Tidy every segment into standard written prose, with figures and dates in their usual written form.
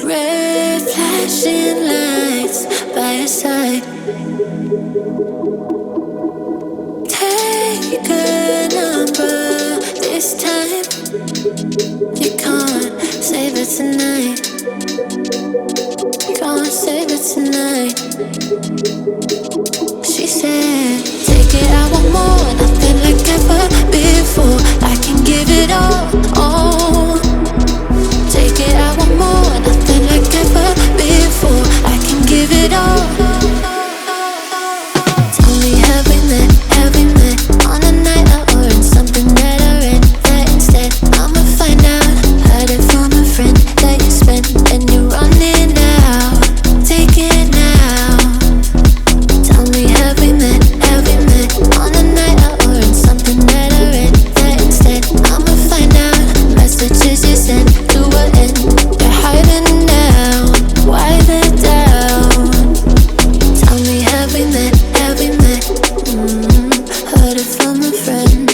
Red flashing lights by your side. Take a number this time. You can't save it tonight. Can't save it tonight. She said, take it, I want more. Nothing like ever before. I can give it all. Take it, I want more. Nothing like ever before. I can give it all. Tell me, have we met? Have we met on a night out or in something that I read? That instead, I'ma find out. Heard it from a friend that you spent and you're running out. Take it now. Tell me, have we met? Have we met on a night out or in something that I read? That instead, I'ma find out. Messages you sent to an end. You're hiding now. Why the doubt? Tell me, have we met? Have we met? Heard it from a friend.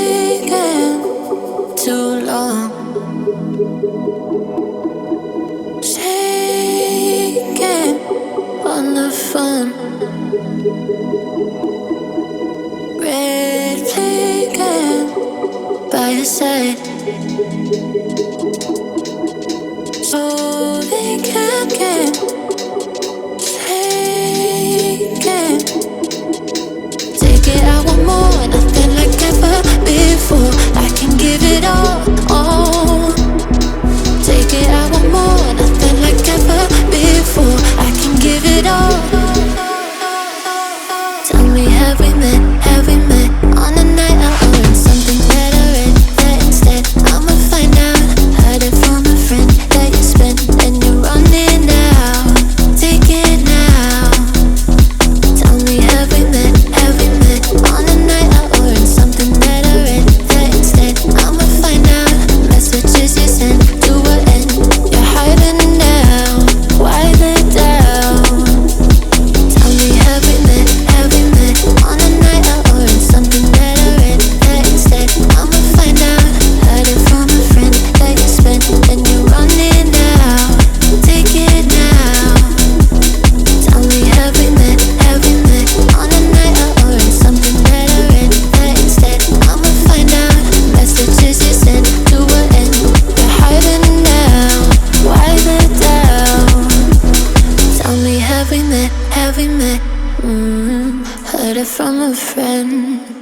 Taking too long. Shaking on the phone. Red flagging by your side. So they can't get taken. Take it, I want more. Nothing like ever before. I can give it all. Take it, I want more. Nothing like ever before. I can give it all. Tell me, have we met? Have we met on a night out or in something that I read? That instead, I'ma find out. Heard it from a friend that you spent and you're running out. Take it now. Tell me, have we met? Have we met on a night out or in something that I read? That instead, I'ma find out. Messages you sent to an end. You're hiding now. Why the doubt? Tell me, have we met? Have we met on a night out or in something that I read? That instead, I'ma find out. Heard it from a friend that you spent and you're running out. Take it now. Tell me, have we met? Have we met on a night out or in something that I read? That instead, I'ma find out. Messages you sent to an end. You're hiding now. Why the doubt? Tell me, have we met? Have we met? Heard it from a friend.